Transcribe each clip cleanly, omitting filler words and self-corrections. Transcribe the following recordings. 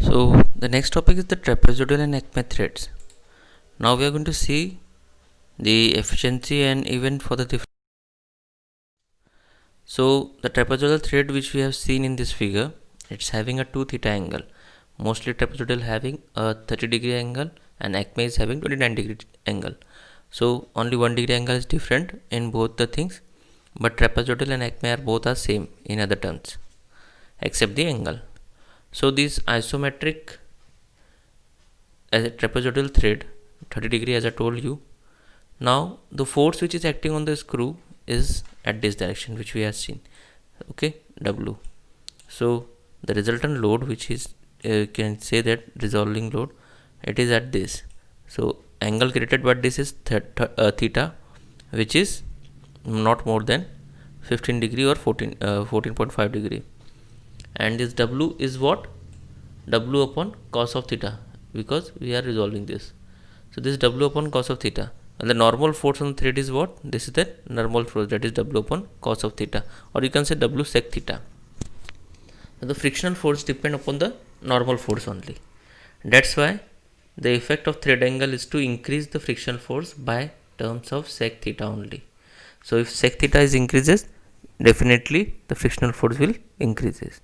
So the next topic is the trapezoidal and Acme threads. Now we are going to see the efficiency and even for the different. So the trapezoidal thread which we have seen in this figure, it's having a 2 theta angle. Mostly trapezoidal having a 30-degree angle and Acme is having 29-degree angle. So only 1 degree angle is different in both the things, but trapezoidal and Acme are both are same in other terms except the angle. So this isometric as a trapezoidal thread 30 degree as I told you. Now the force which is acting on the screw is at this direction which we have seen, okay, W. So the resultant load which is can say that resolving load, it is at this. So angle created by this is theta, which is not more than 15 degree or 14.5 degree, and this W is what? W upon cos of theta, because we are resolving this. So this W upon cos of theta, and the normal force on the thread is what? This is the normal force, that is W upon cos of theta, or you can say W sec theta. So the frictional force depend upon the normal force only. That's why the effect of thread angle is to increase the frictional force by terms of sec theta only. So if sec theta is increases, definitely the frictional force will increases.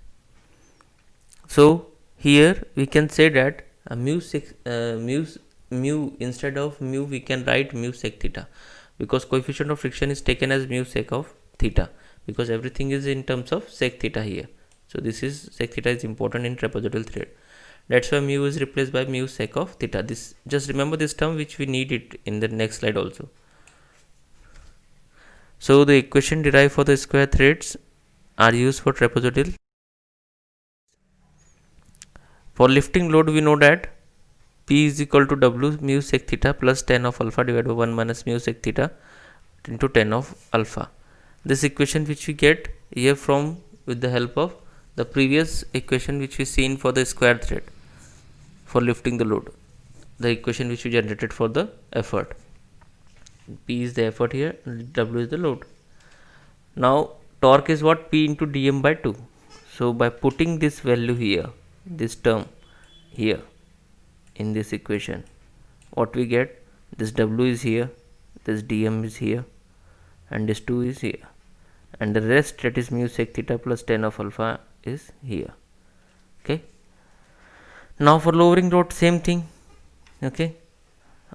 So here we can say that mu instead of mu we can write mu sec theta, because coefficient of friction is taken as mu sec of theta, because everything is in terms of sec theta here. So this is sec theta is important in trapezoidal thread. That's why mu is replaced by mu sec of theta. This, just remember this term which we need it in the next slide also. So the equation derived for the square threads are used for trapezoidal. For lifting load we know that P is equal to W mu sec theta plus tan of alpha divided by 1 minus mu sec theta into tan of alpha. This equation which we get here from with the help of the previous equation which we seen for the square thread for lifting the load, the equation which we generated for the effort. P is the effort here, W is the load. Now torque is what? P into dm by 2. So by putting this value here, this term here in this equation, what we get? This W is here, this dm is here, and this 2 is here, and the rest, that is mu sec theta plus tan of alpha, is here. Okay, now for lowering load same thing. Okay,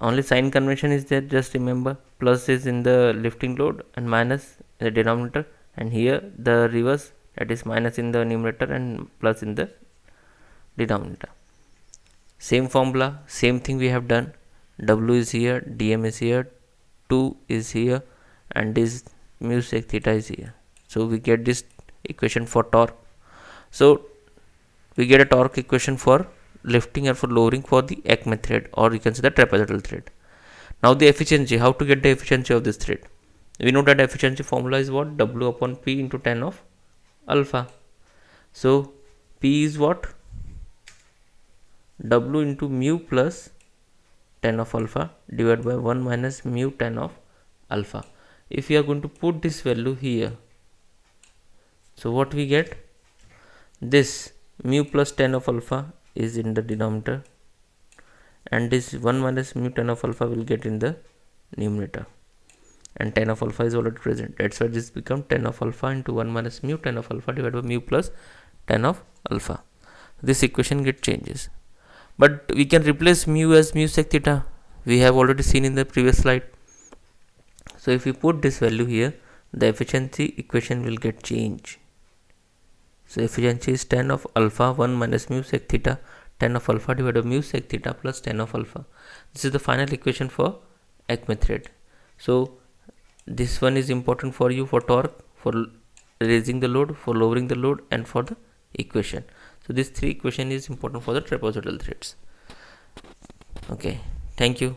only sign convention is there, just remember plus is in the lifting load and minus in the denominator, and here the reverse, that is minus in the numerator and plus in the denominator. Same formula, same thing we have done. W is here, dm is here, 2 is here, and this mu sec theta is here. So we get this equation for torque. So we get a torque equation for lifting or for lowering for the Acme thread, or you can say the trapezoidal thread. Now the efficiency, how to get the efficiency of this thread? We know that efficiency formula is what? W upon P into tan of alpha. So P is what? W into mu plus tan of alpha divided by 1 minus mu tan of alpha. If we are going to put this value here, so what we get? This mu plus tan of alpha is in the denominator, and this 1 minus mu tan of alpha will get in the numerator, and tan of alpha is already present. That's why this become tan of alpha into 1 minus mu tan of alpha divided by mu plus tan of alpha. This equation get changes, but we can replace mu as mu sec theta. We have already seen in the previous slide. So if we put this value here, the efficiency equation will get changed. So efficiency is tan of alpha 1 minus mu sec theta tan of alpha divided by mu sec theta plus tan of alpha. This is the final equation for Acme thread. So this one is important for you for torque, for raising the load, for lowering the load, and for the equation. So this 3 equation is important for the trapezoidal threads. Okay, thank you.